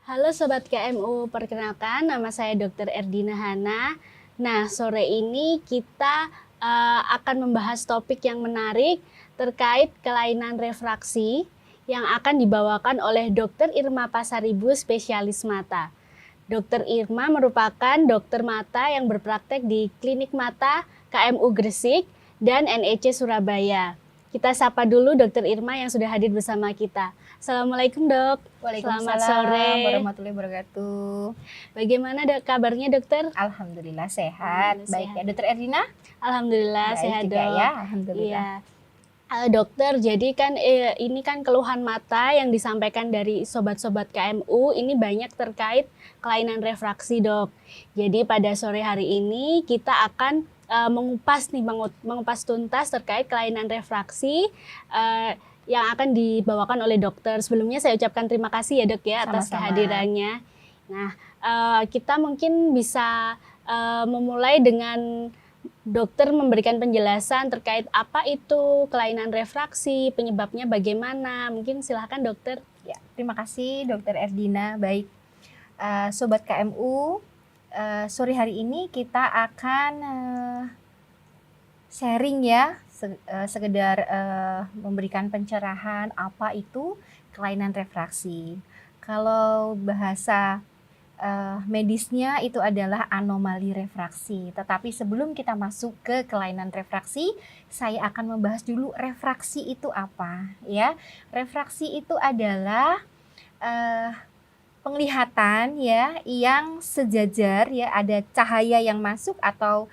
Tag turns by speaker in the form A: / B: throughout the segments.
A: Halo Sobat KMU, perkenalkan nama saya Dr. Erdina Hana. Nah, sore ini kita akan membahas topik yang menarik terkait kelainan refraksi yang akan dibawakan oleh Dr. Irma Pasaribu, spesialis mata. Dr. Irma merupakan dokter mata yang berpraktek di Klinik Mata KMU Gresik dan NEC Surabaya. Kita sapa dulu Dr. Irma yang sudah hadir bersama kita. Assalamualaikum dok. Selamat sore.
B: Warahmatullahi wabarakatuh.
A: Bagaimana kabarnya dokter?
B: Alhamdulillah sehat. Baik ya, Dokter Erdina?
A: Alhamdulillah
B: Baik
A: sehat
B: juga
A: dok.
B: ya, alhamdulillah.
A: Iya. Dokter, jadi kan ini kan keluhan mata yang disampaikan dari sobat-sobat KMU ini banyak terkait kelainan refraksi dok. Jadi pada sore hari ini kita akan mengupas tuntas terkait kelainan refraksi yang akan dibawakan oleh dokter. Sebelumnya saya ucapkan terima kasih ya dok ya atas
B: Sama-sama.
A: kehadirannya. Nah, kita mungkin bisa memulai dengan dokter memberikan penjelasan terkait apa itu kelainan refraksi, penyebabnya bagaimana. Mungkin silahkan dokter.
B: Ya, terima kasih Dokter Erdina. Baik, Sobat KMU, sore hari ini kita akan sharing ya, sekedar memberikan pencerahan apa itu kelainan refraksi. Kalau bahasa medisnya itu adalah anomali refraksi. Tetapi sebelum kita masuk ke kelainan refraksi, saya akan membahas dulu refraksi itu apa ya. Refraksi itu adalah penglihatan ya yang sejajar ya, ada cahaya yang masuk atau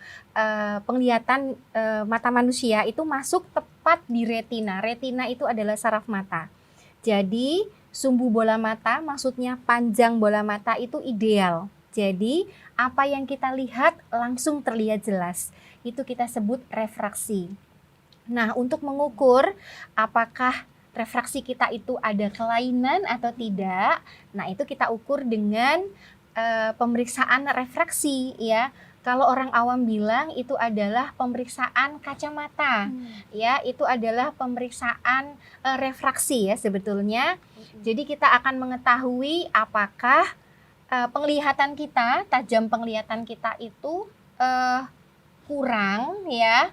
B: penglihatan mata manusia itu masuk tepat di retina. Retina itu adalah saraf mata. Jadi sumbu bola mata, maksudnya panjang bola mata itu ideal. Jadi apa yang kita lihat langsung terlihat jelas. Itu kita sebut refraksi. Nah, untuk mengukur apakah refraksi kita itu ada kelainan atau tidak, nah itu kita ukur dengan pemeriksaan refraksi ya. Kalau orang awam bilang itu adalah pemeriksaan kacamata, ya itu adalah pemeriksaan refraksi ya sebetulnya. Jadi kita akan mengetahui apakah penglihatan kita, tajam penglihatan kita itu kurang ya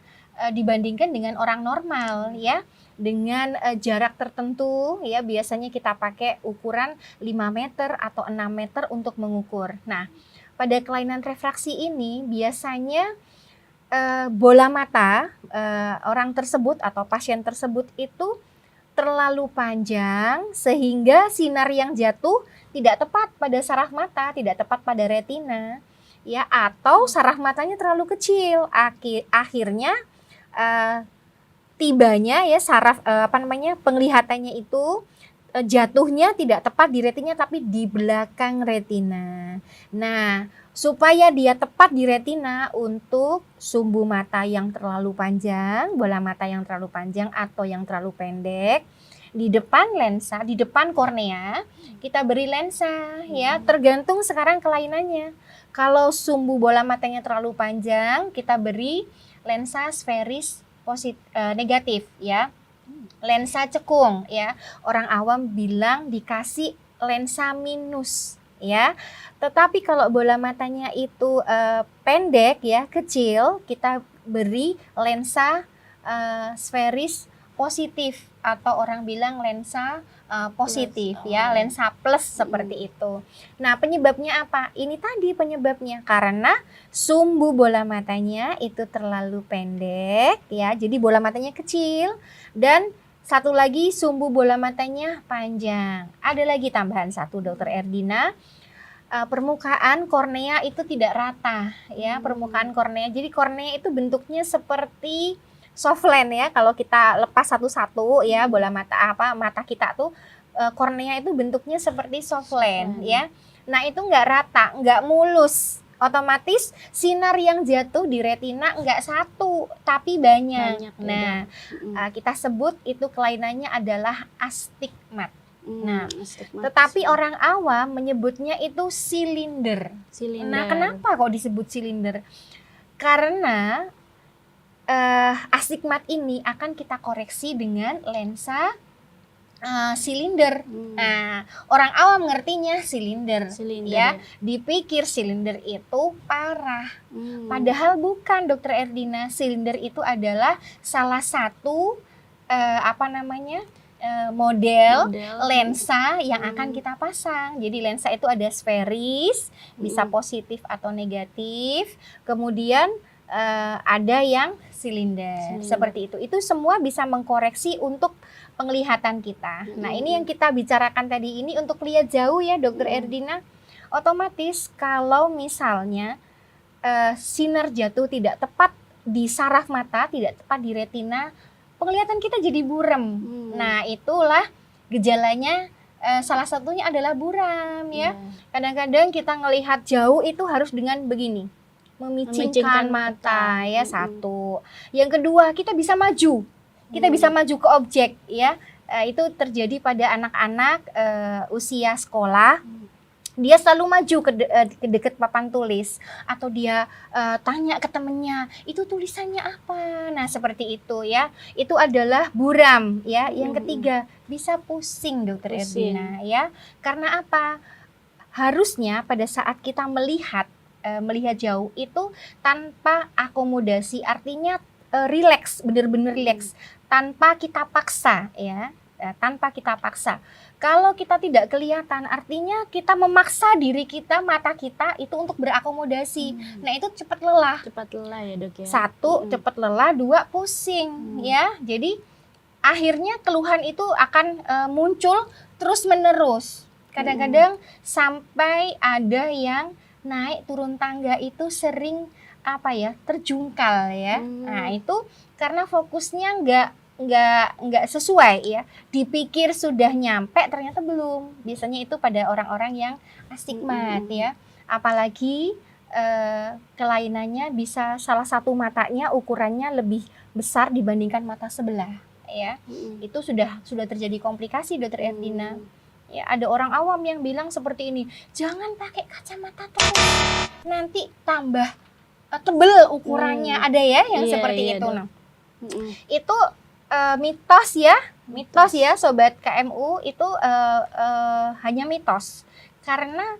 B: dibandingkan dengan orang normal ya. Dengan jarak tertentu ya, biasanya kita pakai ukuran 5 meter atau 6 meter untuk mengukur. Nah, pada kelainan refraksi ini biasanya bola mata orang tersebut atau pasien tersebut itu terlalu panjang sehingga sinar yang jatuh tidak tepat pada saraf mata, tidak tepat pada retina ya, atau saraf matanya terlalu kecil. Akhirnya tibanya ya saraf penglihatannya itu jatuhnya tidak tepat di retina tapi di belakang retina. Nah, supaya dia tepat di retina untuk sumbu mata yang terlalu panjang, bola mata yang terlalu panjang atau yang terlalu pendek, di depan lensa, di depan kornea, kita beri lensa ya, tergantung sekarang kelainannya. Kalau sumbu bola matanya terlalu panjang, kita beri lensa sferis negatif ya. Lensa cekung ya, orang awam bilang dikasih lensa minus ya. Tetapi kalau bola matanya itu pendek ya, kecil, kita beri lensa sferis positif atau orang bilang lensa positif ya, lensa plus seperti itu. Nah, penyebabnya apa? Ini tadi penyebabnya karena sumbu bola matanya itu terlalu pendek ya, jadi bola matanya kecil, dan satu lagi sumbu bola matanya panjang. Ada lagi tambahan satu Dokter Erdina, permukaan kornea itu tidak rata ya, permukaan kornea. Jadi kornea itu bentuknya seperti softland ya, kalau kita lepas satu-satu ya bola mata mata kita tuh kornea itu bentuknya seperti softland ya. Nah, itu nggak rata, nggak mulus. Otomatis sinar yang jatuh di retina nggak satu tapi banyak. Nah, kita sebut itu kelainannya adalah astigmat. Nah, tetapi orang awam menyebutnya itu silinder. Nah, kenapa kok disebut silinder? Karena astigmat ini akan kita koreksi dengan lensa silinder. Nah, orang awam ngertinya silinder,
A: Silinder
B: ya. Dipikir silinder itu parah.
A: Hmm.
B: Padahal bukan, Dokter Erdina. Silinder itu adalah salah satu model lensa yang akan kita pasang. Jadi lensa itu ada sferis, bisa positif atau negatif. Kemudian ada yang silinder. Seperti itu. Itu semua bisa mengkoreksi untuk penglihatan kita. Nah, ini yang kita bicarakan tadi ini untuk lihat jauh ya, Dokter Erdina. Otomatis kalau misalnya sinar jatuh tidak tepat di saraf mata, tidak tepat di retina, penglihatan kita jadi buram. Nah, itulah gejalanya. Salah satunya adalah buram, ya. Kadang-kadang kita ngelihat jauh itu harus dengan begini, memicingkan mata, ya, satu. Yang kedua, kita bisa maju. Kita bisa maju ke objek, ya. Itu terjadi pada anak-anak usia sekolah. Dia selalu maju ke dekat papan tulis, atau dia tanya ke temennya, itu tulisannya apa? Nah, seperti itu, ya. Itu adalah buram, ya. Yang ketiga, bisa pusing, Dokter Erdina, ya. Karena apa? Harusnya pada saat kita melihat jauh itu tanpa akomodasi, artinya rileks, benar-benar rileks, tanpa kita paksa, ya. Tanpa kita paksa. Kalau kita tidak kelihatan, artinya kita memaksa diri kita, mata kita itu untuk berakomodasi. Nah, itu cepat lelah.
A: Cepat lelah ya, Dok, ya.
B: Satu, cepat lelah. Dua, pusing, ya. Jadi akhirnya keluhan itu akan muncul terus menerus. Kadang-kadang sampai ada yang naik turun tangga itu sering terjungkal, ya. Nah, itu karena fokusnya nggak sesuai, ya. Dipikir sudah nyampe, ternyata belum. Biasanya itu pada orang-orang yang astigmat, ya. Apalagi kelainannya bisa salah satu matanya ukurannya lebih besar dibandingkan mata sebelah, ya. Itu sudah terjadi komplikasi, Dokter Erdina. Ya, ada orang awam yang bilang seperti ini, jangan pakai kacamata terus, nanti tambah tebel ukurannya. Ada ya yang seperti itu. Nah, itu mitos ya, Sobat KMU, itu hanya mitos. Karena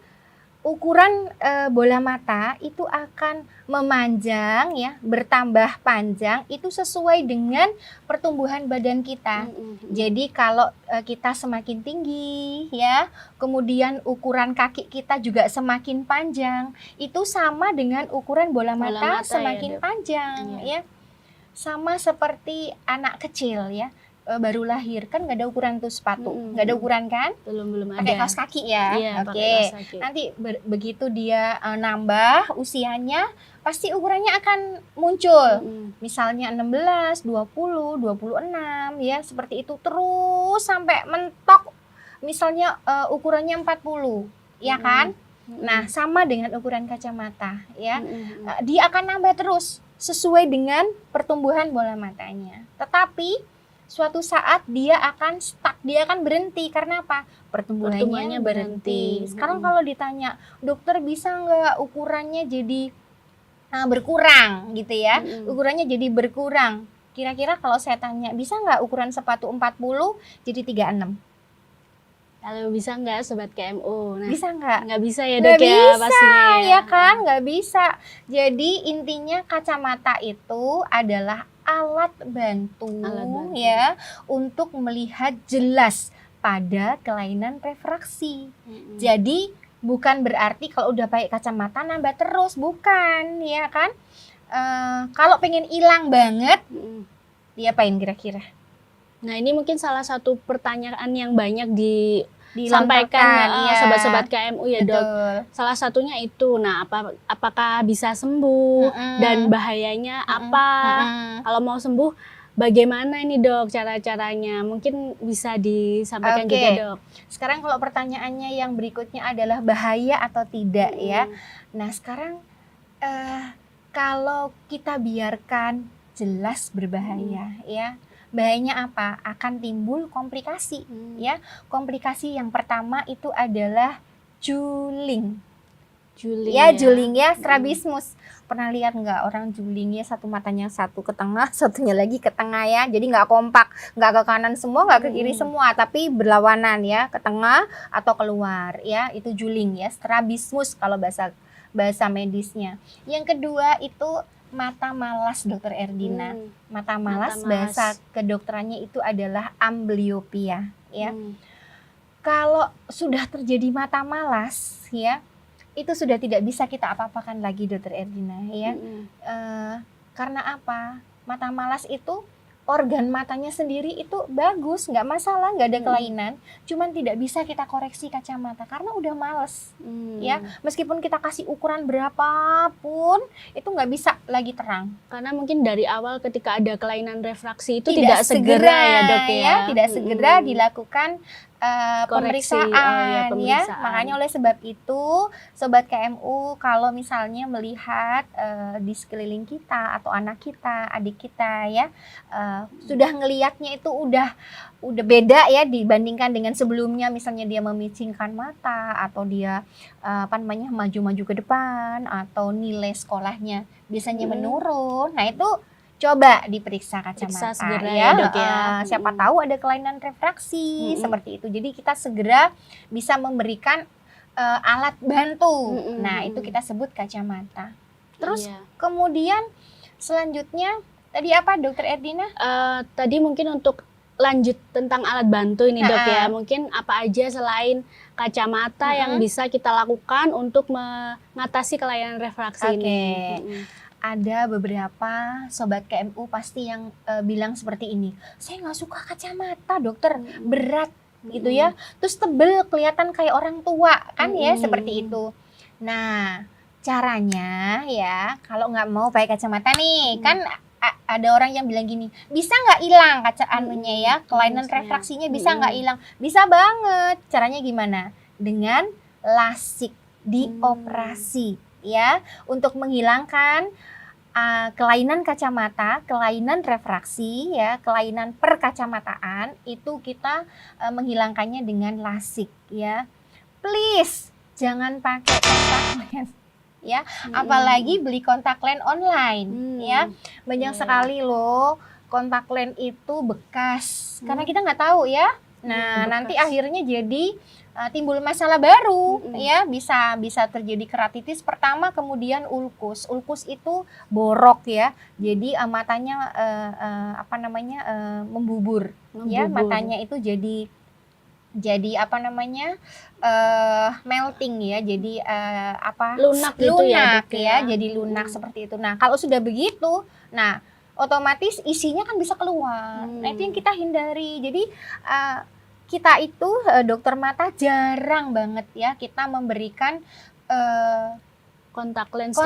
B: ukuran bola mata itu akan memanjang, ya, bertambah panjang, itu sesuai dengan pertumbuhan badan kita. Jadi kalau kita semakin tinggi, ya, kemudian ukuran kaki kita juga semakin panjang, itu sama dengan ukuran bola mata semakin panjang, ya. Sama seperti anak kecil, ya, baru lahir kan nggak ada ukuran tuh sepatu, nggak ada ukuran kan?
A: Belum ada.
B: Pakai kaos kaki, ya. Oke. Nanti begitu dia nambah usianya, pasti ukurannya akan muncul. Misalnya 16, 20, 26, ya, seperti itu terus sampai mentok. Misalnya ukurannya 40, ya kan? Nah, sama dengan ukuran kacamata, ya. Dia akan nambah terus sesuai dengan pertumbuhan bola matanya. Tetapi suatu saat dia akan stuck, dia akan berhenti. Karena apa? Pertumbuhannya berhenti. Sekarang kalau ditanya, dokter bisa nggak ukurannya jadi berkurang gitu, ya? Ukurannya jadi berkurang. Kira-kira kalau saya tanya, bisa nggak ukuran sepatu 40 jadi 36?
A: Kalau bisa nggak, Sobat KMU? Nah,
B: bisa nggak?
A: Nggak bisa ya, Dok, ya, pastinya,
B: ya kan? Nggak bisa. Jadi intinya kacamata itu adalah alat bantu, ya, untuk melihat jelas pada kelainan refraksi. Jadi bukan berarti kalau udah pakai kacamata nambah terus, bukan, ya kan? Kalau pengen hilang banget, diapain kira-kira?
A: Nah, ini mungkin salah satu pertanyaan yang banyak disampaikan sobat-sobat KMU, ya, Dok. Salah satunya itu. Nah, apakah bisa sembuh dan bahayanya apa? Kalau mau sembuh, bagaimana ini, Dok, cara-caranya? Mungkin bisa disampaikan juga, Dok.
B: Sekarang kalau pertanyaannya yang berikutnya adalah bahaya atau tidak, ya. Nah, sekarang kalau kita biarkan jelas berbahaya, ya. Bahayanya apa? Akan timbul komplikasi, ya. Komplikasi yang pertama itu adalah juling. Juling, ya, strabismus. Pernah lihat nggak orang julingnya satu matanya satu ke tengah, satunya lagi ke tengah ya. Jadi nggak kompak, nggak ke kanan semua, nggak ke kiri semua, tapi berlawanan ya, ke tengah atau keluar ya. Itu juling ya, strabismus kalau bahasa medisnya. Yang kedua itu mata malas, Dokter Erdina. Mata malas bahasa kedokterannya itu adalah amblyopia ya. Kalau sudah terjadi mata malas ya, itu sudah tidak bisa kita apa-apakan lagi, Dokter Erdina ya. Karena apa? Mata malas itu organ matanya sendiri itu bagus, nggak masalah, nggak ada kelainan, cuman tidak bisa kita koreksi kacamata karena udah males ya. Meskipun kita kasih ukuran berapapun itu nggak bisa lagi terang.
A: Karena mungkin dari awal ketika ada kelainan refraksi itu tidak segera ya Dok ya.
B: Tidak segera dilakukan pemeriksaan ya. Makanya oleh sebab itu Sobat KMU, kalau misalnya melihat di sekeliling kita atau anak kita, adik kita ya, sudah ngelihatnya itu udah beda ya dibandingkan dengan sebelumnya, misalnya dia memicingkan mata atau dia maju-maju ke depan atau nilai sekolahnya biasanya menurun. Nah, itu coba diperiksa kacamata
A: segera
B: ya,
A: Dok ya.
B: Siapa tahu ada kelainan refraksi seperti itu. Jadi kita segera bisa memberikan alat bantu. Nah, itu kita sebut kacamata. Terus kemudian selanjutnya tadi apa, Dokter Erdina?
A: Tadi mungkin untuk lanjut tentang alat bantu ini Dok ya. Mungkin apa aja selain kacamata yang bisa kita lakukan untuk mengatasi kelainan refraksi ini?
B: Ada beberapa Sobat KMU pasti yang bilang seperti ini, saya nggak suka kacamata dokter, berat gitu ya, terus tebel, kelihatan kayak orang tua kan ya, seperti itu. Nah, caranya ya, kalau nggak mau pakai kacamata nih, kan ada orang yang bilang gini, bisa nggak hilang kacamatanya ya, kelainan refraksinya bisa nggak hilang? Bisa banget. Caranya gimana? Dengan lasik, dioperasi ya, untuk menghilangkan kelainan kacamata, kelainan refraksi ya, kelainan perkacamataan, itu kita menghilangkannya dengan lasik ya. Please jangan pakai kontak lens ya, apalagi beli kontak lens online ya. Banyak sekali loh kontak lens itu bekas karena kita nggak tahu ya. Nah, nanti akhirnya jadi timbul masalah baru ya, bisa terjadi keratitis pertama, kemudian ulkus. Ulkus itu borok ya. Jadi matanya membubur ya, matanya itu jadi melting ya. Jadi
A: lunak gitu
B: ya, jadi lunak seperti itu. Nah, kalau sudah begitu, nah otomatis isinya kan bisa keluar. Nah, itu yang kita hindari. Jadi kita itu dokter mata jarang banget ya kita memberikan
A: kontak lens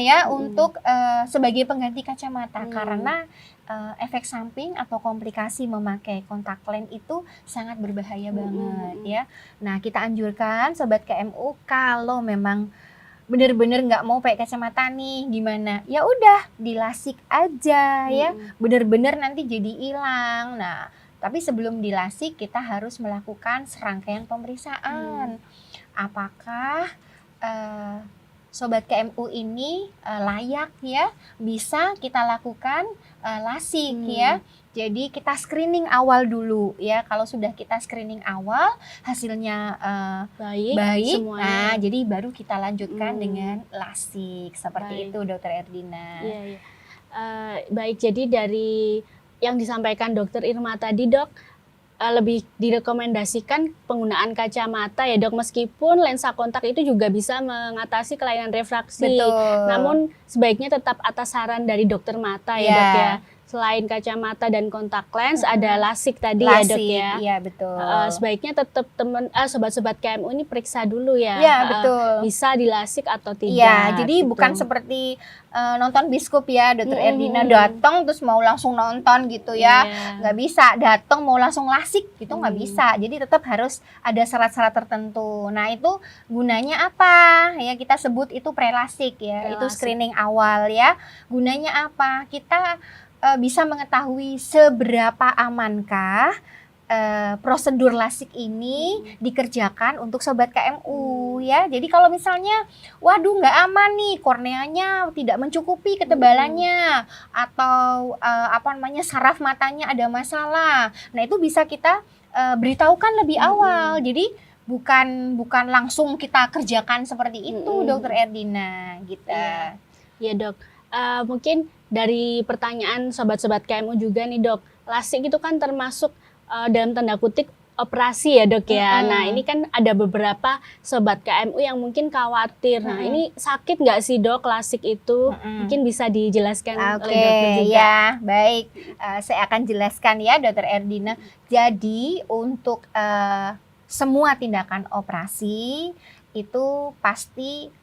B: ya untuk sebagai pengganti kacamata karena efek samping atau komplikasi memakai kontak lens itu sangat berbahaya banget ya. Nah, kita anjurkan Sobat KMU, kalau memang bener-bener nggak mau pakai kacamata nih, gimana? Ya udah dilasik aja ya, bener-bener nanti jadi hilang. Nah, tapi sebelum dilasik kita harus melakukan serangkaian pemeriksaan. Apakah Sobat KMU ini layak ya bisa kita lakukan lasik ya. Jadi kita screening awal dulu ya. Kalau sudah kita screening awal hasilnya baik, nah jadi baru kita lanjutkan dengan lasik seperti itu, Dokter Erdina.
A: Baik, jadi dari yang disampaikan Dokter Irma tadi Dok, lebih direkomendasikan penggunaan kacamata ya Dok, meskipun lensa kontak itu juga bisa mengatasi kelainan refraksi.
B: Betul.
A: Namun sebaiknya tetap atas saran dari dokter mata ya Dok ya. Selain kacamata dan kontak lens, ada lasik tadi ya Dok ya.
B: Iya betul.
A: Sebaiknya tetap sobat-sobat KMU ini periksa dulu ya.
B: Iya betul.
A: Bisa dilasik atau tidak.
B: Iya, jadi gitu. Bukan seperti nonton bioskop ya, Dokter Erdina datang terus mau langsung nonton gitu ya. Nggak bisa, datang mau langsung lasik gitu nggak bisa. Jadi tetap harus ada syarat-syarat tertentu. Nah, itu gunanya apa? Ya, kita sebut itu prelasik ya. Itu screening awal ya. Gunanya apa? Kita bisa mengetahui seberapa amankah prosedur lasik ini dikerjakan untuk sobat KMU ya. Jadi kalau misalnya waduh nggak aman nih, korneanya tidak mencukupi ketebalannya atau saraf matanya ada masalah. Nah, itu bisa kita beritahukan lebih awal. Jadi bukan langsung kita kerjakan seperti itu, Dokter Erdina gitu.
A: Ya, Dok. Mungkin dari pertanyaan sobat-sobat KMU juga nih, Dok. Lasik itu kan termasuk dalam tanda kutip operasi ya, Dok ya. Nah, ini kan ada beberapa sobat KMU yang mungkin khawatir. Nah, ini sakit nggak sih, Dok, lasik itu? Mungkin bisa dijelaskan oleh dokter juga.
B: Ya, baik. Saya akan jelaskan ya, Dokter Erdina. Jadi untuk semua tindakan operasi itu pasti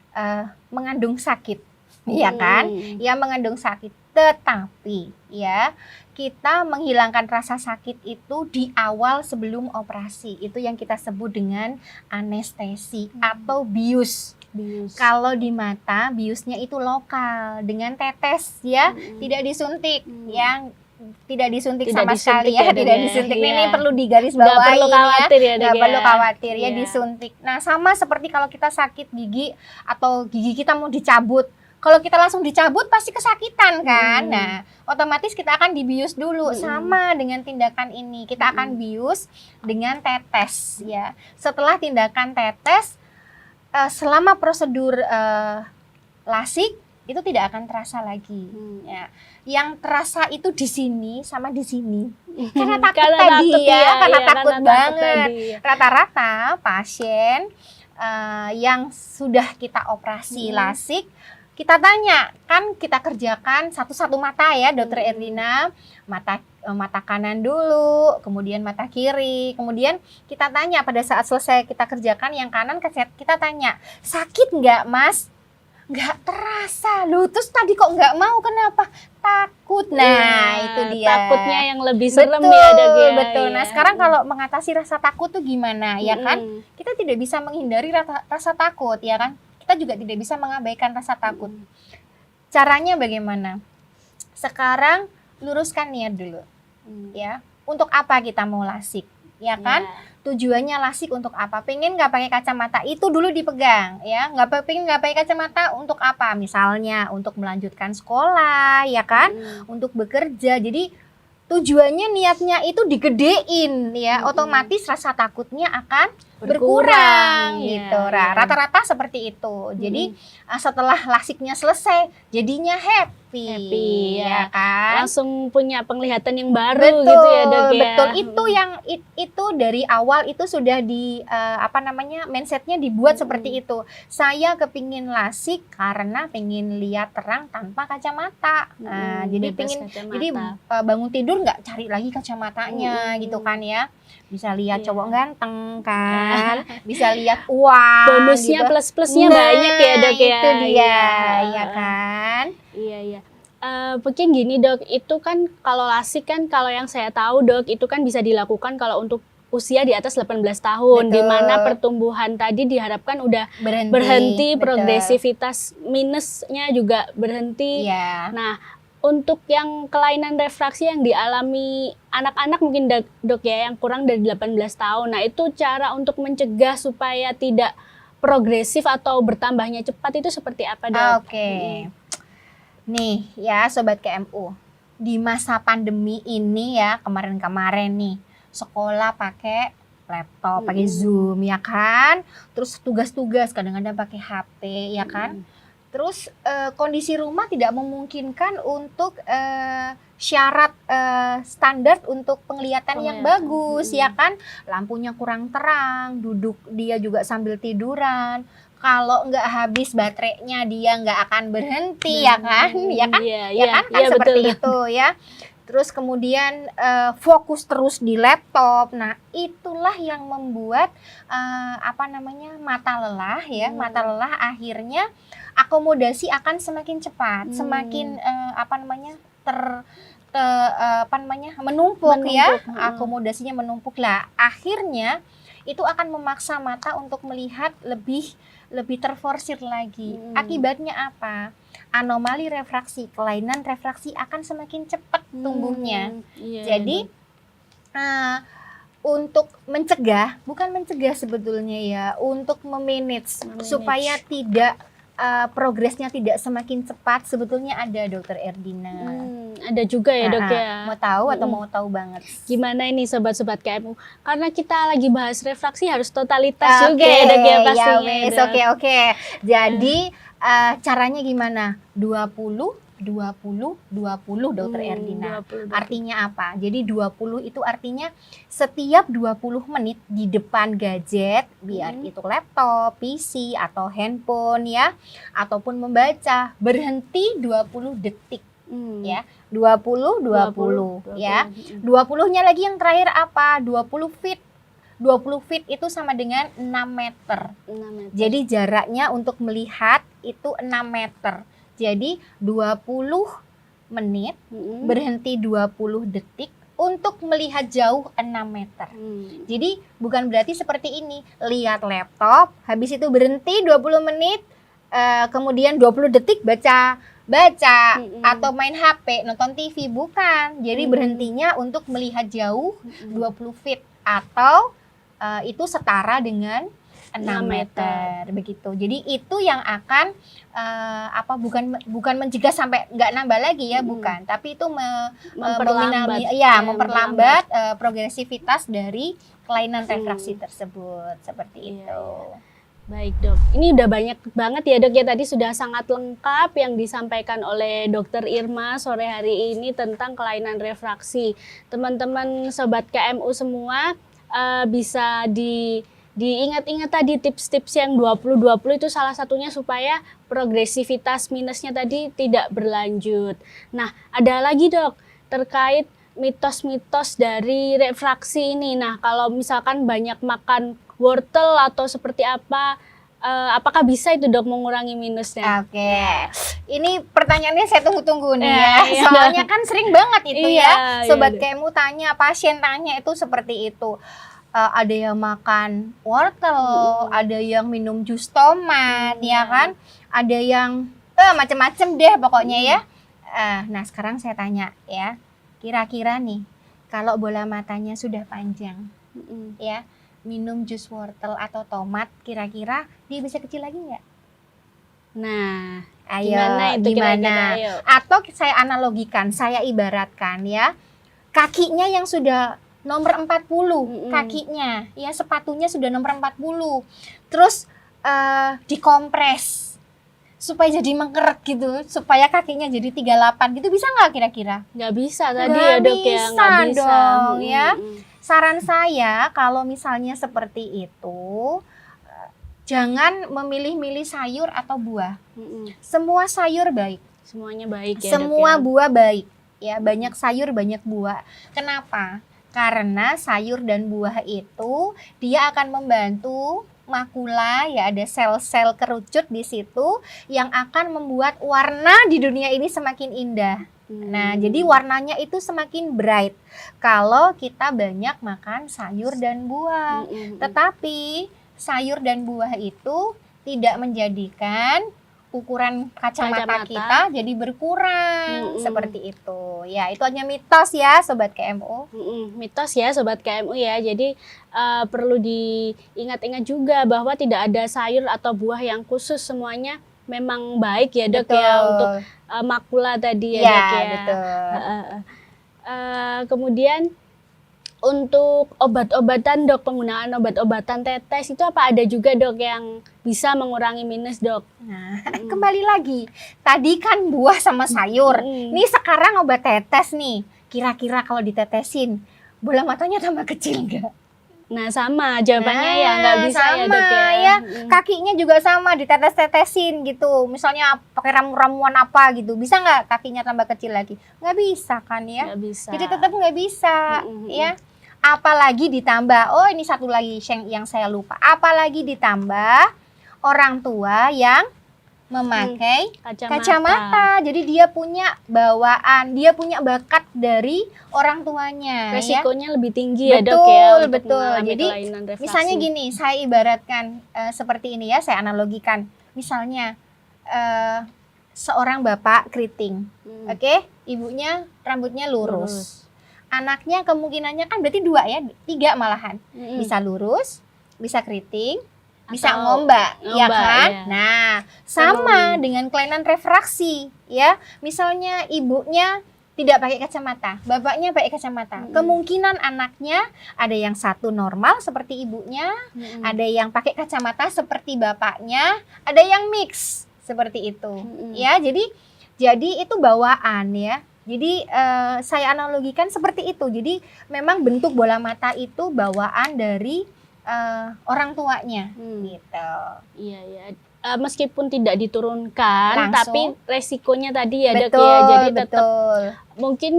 B: mengandung sakit, ya kan? Ya, mengandung sakit. Tetapi ya, kita menghilangkan rasa sakit itu di awal sebelum operasi. Itu yang kita sebut dengan anestesi atau bius. Kalau di mata, biusnya itu lokal dengan tetes ya, tidak disuntik. Yang tidak disuntik sama sekali ya, tidak disuntik. Ini perlu digarisbawahi.
A: Nggak perlu khawatir ya,
B: nggak perlu khawatir ya, disuntik. Nah, sama seperti kalau kita sakit gigi atau gigi kita mau dicabut. Kalau kita langsung dicabut pasti kesakitan kan. Nah, otomatis kita akan dibius dulu. Sama dengan tindakan ini, kita akan bius dengan tetes ya. Setelah tindakan tetes, selama prosedur lasik itu tidak akan terasa lagi. Ya. Yang terasa itu di sini sama di sini. Karena takut tadi ya, karena takut banget. Rata-rata pasien yang sudah kita operasi lasik, kita tanya, kan kita kerjakan satu-satu mata ya, Dokter Erdina, mata kanan dulu, kemudian mata kiri, kemudian kita tanya pada saat selesai kita kerjakan yang kanan, kita tanya, sakit nggak Mas? Nggak terasa loh, terus tadi kok nggak mau, kenapa? Takut. Nah, itu dia.
A: Takutnya yang lebih serem ya, Dok ya.
B: Betul. Nah, sekarang kalau mengatasi rasa takut tuh gimana, ya kan? Kita tidak bisa menghindari rasa takut, ya kan? Kita juga tidak bisa mengabaikan rasa takut. Caranya bagaimana? Sekarang luruskan niat dulu, ya. Untuk apa kita mau lasik, ya kan? Tujuannya lasik untuk apa? Pengen nggak pakai kacamata, itu dulu dipegang, ya. Pengen nggak pakai kacamata untuk apa? Misalnya untuk melanjutkan sekolah, ya kan? Untuk bekerja. Jadi tujuannya, niatnya itu digedein, ya. Otomatis rasa takutnya akan berkurang gitu. Rata-rata seperti itu. Jadi setelah lasiknya selesai, jadinya happy ya kan.
A: Langsung punya penglihatan yang baru gitu ya, Dok ya.
B: Betul. Itu dari awal itu sudah di mindsetnya dibuat seperti itu. Saya kepingin lasik karena pengen lihat terang tanpa kacamata. Nah, jadi bangun tidur nggak cari lagi kacamatanya gitu kan ya. Bisa lihat cowok ganteng kan, bisa lihat uang.
A: Bonusnya gitu. Plus-plusnya banyak ya, Dok ya.
B: Itu dia, ya kan.
A: Iya. Mungkin gini, Dok, itu kan kalau lasik kan, kalau yang saya tahu, Dok, itu kan bisa dilakukan kalau untuk usia di atas 18 tahun. Di mana pertumbuhan tadi diharapkan udah berhenti progresivitas minusnya juga berhenti. Nah, untuk yang kelainan refraksi yang dialami anak-anak mungkin, Dok ya, yang kurang dari 18 tahun. Nah, itu cara untuk mencegah supaya tidak progresif atau bertambahnya cepat itu seperti apa, Dok?
B: Nih ya, Sobat KMU. Di masa pandemi ini ya, kemarin-kemarin nih, sekolah pakai laptop, pakai Zoom ya kan. Terus tugas-tugas kadang-kadang pakai HP ya kan. Terus kondisi rumah tidak memungkinkan untuk syarat standar untuk penglihatan yang bagus ya kan. Lampunya kurang terang, duduk dia juga sambil tiduran. Kalau nggak habis baterainya dia nggak akan berhenti ya kan. Kan seperti itu ya. Terus kemudian fokus terus di laptop. Nah, itulah yang membuat mata lelah ya. Mata lelah akhirnya akomodasi akan semakin cepat, semakin menumpuk ya. Akomodasinya menumpuk lah. Akhirnya itu akan memaksa mata untuk melihat lebih terforsir lagi. Akibatnya apa? Anomali refraksi, kelainan refraksi akan semakin cepat tumbuhnya. Jadi untuk mencegah, bukan mencegah sebetulnya ya, untuk memanage supaya tidak progresnya tidak semakin cepat, sebetulnya ada Dokter Erdina.
A: Ada juga ya dok ya.
B: Mau tahu atau mau tahu banget?
A: Gimana ini sobat-sobat KMU? Karena kita lagi bahas refraksi harus totalitas juga ya dok ya pastinya.
B: Ya, oke. Jadi caranya gimana? 20 Dokter Erdina.
A: 20.
B: Artinya apa? Jadi 20 itu artinya setiap 20 menit di depan gadget, biar itu laptop, PC atau handphone ya, ataupun membaca, berhenti 20 detik. Ya, 20 ya. 20-nya lagi yang terakhir apa? 20 feet. 20 feet itu sama dengan 6 meter.
A: 6 meter.
B: Jadi jaraknya untuk melihat itu 6 meter. Jadi 20 menit berhenti 20 detik untuk melihat jauh 6 meter. Jadi bukan berarti seperti ini, lihat laptop, habis itu berhenti 20 menit, kemudian 20 detik baca atau main HP, nonton TV, bukan. Jadi berhentinya untuk melihat jauh 20 feet atau itu setara dengan 6 meter begitu. Jadi itu yang akan bukan mencegah sampai nggak nambah lagi ya, bukan. Tapi itu memperlambat progresivitas dari kelainan refraksi tersebut seperti itu.
A: Baik dok, ini udah banyak banget ya dok ya, tadi sudah sangat lengkap yang disampaikan oleh Dokter Irma sore hari ini tentang kelainan refraksi. Teman-teman sobat KMU semua bisa diingat-ingat tadi tips-tips yang 20-20 itu salah satunya supaya progresivitas minusnya tadi tidak berlanjut. Nah, ada lagi dok terkait mitos-mitos dari refraksi ini. Nah, kalau misalkan banyak makan wortel atau seperti apa, apakah bisa itu dok mengurangi minusnya?
B: Oke. Ini pertanyaannya saya tunggu-tunggu nih ya. Soalnya kan sering banget itu ya. Sobat KMU tanya, pasien tanya itu seperti itu. Ada yang makan wortel, ada yang minum jus tomat, ya kan? Ada yang macam-macam deh pokoknya ya. Nah sekarang saya tanya ya, kira-kira nih kalau bola matanya sudah panjang, ya minum jus wortel atau tomat, kira-kira dia bisa kecil lagi nggak?
A: Nah,
B: gimana?
A: Ayo.
B: Atau saya analogikan, saya ibaratkan ya, kakinya yang sudah nomor 40 kakinya, ya sepatunya sudah nomor 40. Terus dikompres supaya jadi mengkeret gitu, supaya kakinya jadi 38 gitu, bisa nggak kira-kira?
A: Nggak bisa tadi ya dok ya, nggak bisa
B: dong ya. Saran saya kalau misalnya seperti itu, jangan memilih-milih sayur atau buah. Semua sayur baik.
A: Semuanya baik ya.
B: Semua buah baik. Ya, banyak sayur, banyak buah. Kenapa? Karena sayur dan buah itu dia akan membantu makula, ya ada sel-sel kerucut di situ yang akan membuat warna di dunia ini semakin indah. Nah, jadi warnanya itu semakin bright kalau kita banyak makan sayur dan buah. Tetapi sayur dan buah itu tidak menjadikan ukuran kacamata kita jadi berkurang seperti itu. Ya, itu hanya mitos ya sobat KMU.
A: Mitos ya sobat KMU ya. Jadi perlu diingat-ingat juga bahwa tidak ada sayur atau buah yang khusus, semuanya memang baik ya dok. Betul. Ya untuk makula tadi ya dok ya.
B: Betul.
A: Kemudian untuk obat-obatan dok, penggunaan obat-obatan tetes itu apa ada juga dok yang bisa mengurangi minus dok?
B: Nah, kembali lagi, tadi kan buah sama sayur, nih sekarang obat tetes nih, kira-kira kalau ditetesin, bola matanya tambah kecil nggak?
A: Nah sama jawabannya ya nggak bisa
B: sama,
A: ya dok ya.
B: Kakinya juga sama, ditetes-tetesin gitu, misalnya pakai ramuan apa gitu, bisa nggak kakinya tambah kecil lagi? Nggak bisa kan ya?
A: Nggak bisa.
B: Jadi tetap nggak bisa ya. Apalagi ditambah, ini satu lagi yang saya lupa, apalagi ditambah orang tua yang memakai kacamata. Jadi dia punya bawaan, dia punya bakat dari orang tuanya.
A: Resikonya lebih tinggi ya dok ya.
B: Betul. Jadi misalnya gini, saya ibaratkan seperti ini ya, saya analogikan. Misalnya seorang bapak keriting, oke, ibunya rambutnya lurus. anaknya kemungkinannya kan berarti 2 ya, 3 malahan. Bisa lurus, bisa keriting, bisa
A: Atau
B: ngombak, ya
A: ngombak,
B: kan?
A: ya.
B: Nah, sama dengan kelainan refraksi, ya. Misalnya ibunya tidak pakai kacamata, bapaknya pakai kacamata. Kemungkinan anaknya ada yang satu normal seperti ibunya, ada yang pakai kacamata seperti bapaknya, ada yang mix seperti itu. Ya, jadi itu bawaan ya. Jadi saya analogikan seperti itu. Jadi memang bentuk bola mata itu bawaan dari orang tuanya gitu.
A: Iya ya. Meskipun tidak diturunkan,
B: Langsung.
A: tapi resikonya tadi ya dok
B: Betul,
A: ya. Jadi tetap
B: betul.
A: mungkin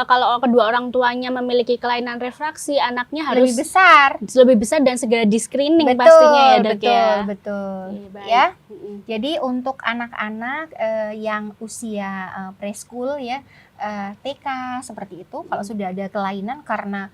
A: kalau kedua orang tuanya memiliki kelainan refraksi, anaknya harus
B: lebih besar
A: dan segera di screening
B: betul,
A: pastinya ya dok ya.
B: Betul.
A: Iya, baik.
B: Ya. Jadi untuk anak-anak yang usia preschool ya, TK seperti itu, kalau sudah ada kelainan karena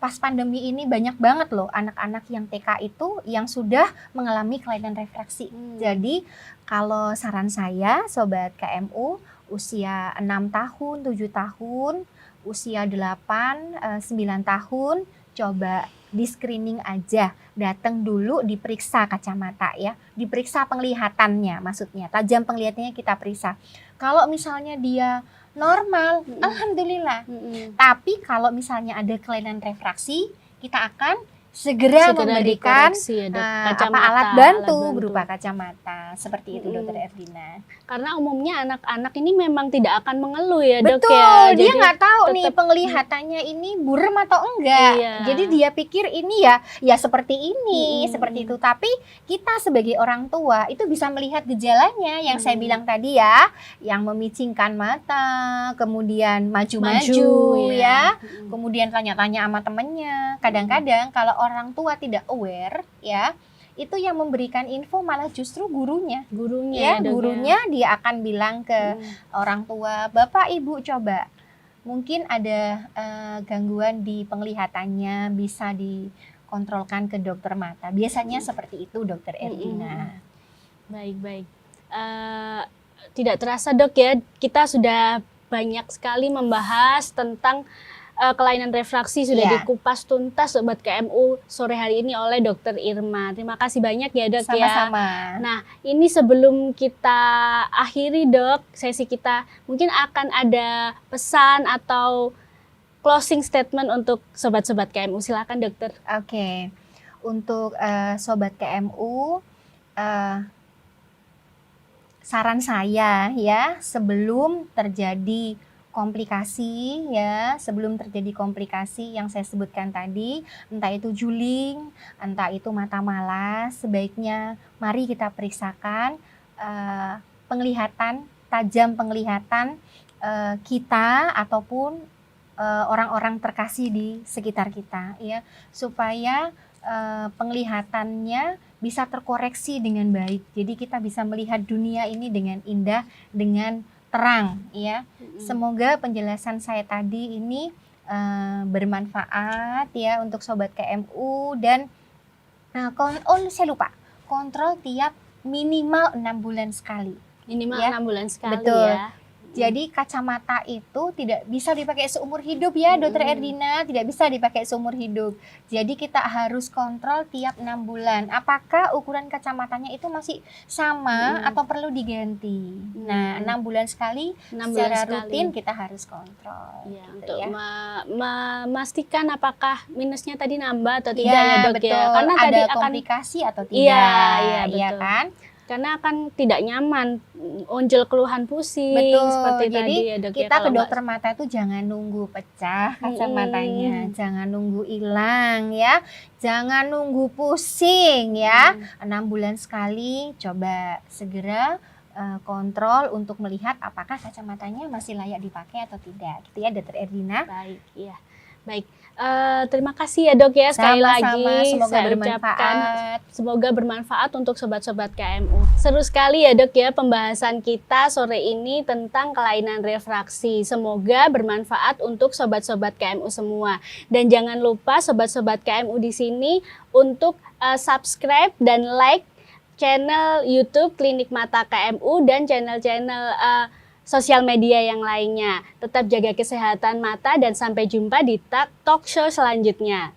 B: pas pandemi ini banyak banget loh anak-anak yang TK itu yang sudah mengalami kelainan refraksi. Jadi kalau saran saya sobat KMU usia 6 tahun, 7 tahun, usia 8, 9 tahun coba di screening aja, datang dulu diperiksa kacamata ya, diperiksa penglihatannya maksudnya, tajam penglihatannya kita periksa. Kalau misalnya dia normal, alhamdulillah. Tapi kalau misalnya ada kelainan refraksi, kita akan segera memberikan
A: ya,
B: alat bantu berupa kacamata seperti itu Dokter Erdina.
A: Karena umumnya anak-anak ini memang tidak akan mengeluh ya dok
B: betul,
A: ya.
B: Dia nggak tahu nih penglihatannya ini buram atau enggak.
A: Iya.
B: Jadi dia pikir ini ya seperti ini, seperti itu. Tapi kita sebagai orang tua itu bisa melihat gejalanya yang saya bilang tadi ya, yang memicingkan mata, kemudian maju-maju ya. Kemudian tanya-tanya sama temennya. Kadang-kadang kalau orang tua tidak aware ya, itu yang memberikan info malah justru gurunya ya, gurunya dia akan bilang ke orang tua, bapak ibu coba mungkin ada gangguan di penglihatannya, bisa dikontrolkan ke dokter mata. Biasanya seperti itu Dokter Erdina.
A: Baik. Tidak terasa dok ya, kita sudah banyak sekali membahas tentang kelainan refraksi, sudah dikupas tuntas sobat KMU sore hari ini oleh Dokter Irma. Terima kasih banyak ya dok.
B: Sama-sama.
A: Nah ini sebelum kita akhiri dok sesi kita, mungkin akan ada pesan atau closing statement untuk sobat-sobat KMU. Silakan dokter.
B: Oke. Untuk sobat KMU, saran saya ya, sebelum terjadi komplikasi ya, sebelum terjadi komplikasi yang saya sebutkan tadi, entah itu juling, entah itu mata malas, sebaiknya mari kita periksakan penglihatan, tajam penglihatan kita ataupun orang-orang terkasih di sekitar kita ya, supaya penglihatannya bisa terkoreksi dengan baik. Jadi kita bisa melihat dunia ini dengan indah, dengan terang ya. Semoga penjelasan saya tadi ini bermanfaat ya untuk sobat KMU. Dan saya lupa, kontrol tiap minimal 6 bulan sekali.
A: Minimal
B: ya.
A: 6 bulan sekali.
B: Betul.
A: Ya.
B: Jadi kacamata itu tidak bisa dipakai seumur hidup ya Dokter Erdina, tidak bisa dipakai seumur hidup. Jadi kita harus kontrol tiap 6 bulan. Apakah ukuran kacamatanya itu masih sama atau perlu diganti. Nah 6 bulan sekali secara rutin kita harus kontrol.
A: Ya,
B: gitu
A: untuk
B: ya.
A: memastikan apakah minusnya tadi nambah atau tidak ya dok
B: betul.
A: ya. Karena
B: ada
A: tadi
B: komplikasi atau tidak.
A: Iya
B: betul.
A: Kan? Karena akan tidak nyaman, muncul keluhan pusing.
B: Betul.
A: Seperti
B: Jadi
A: tadi ya dok
B: kita ke dokter mata itu jangan nunggu pecah kacamatanya, jangan nunggu hilang ya, jangan nunggu pusing ya. 6 bulan sekali coba segera kontrol untuk melihat apakah kacamatanya masih layak dipakai atau tidak. Gitu ya Dokter Erdina.
A: Baik, iya. Baik. Terima kasih ya dok ya sekali lagi.
B: Semoga
A: saya
B: bermanfaat.
A: ucapkan semoga bermanfaat untuk sobat-sobat KMU. Seru sekali ya dok ya pembahasan kita sore ini tentang kelainan refraksi. Semoga bermanfaat untuk sobat-sobat KMU semua. Dan jangan lupa sobat-sobat KMU di sini untuk subscribe dan like channel YouTube Klinik Mata KMU dan channel-channel sosial media yang lainnya. Tetap jaga kesehatan mata dan sampai jumpa di talk show selanjutnya.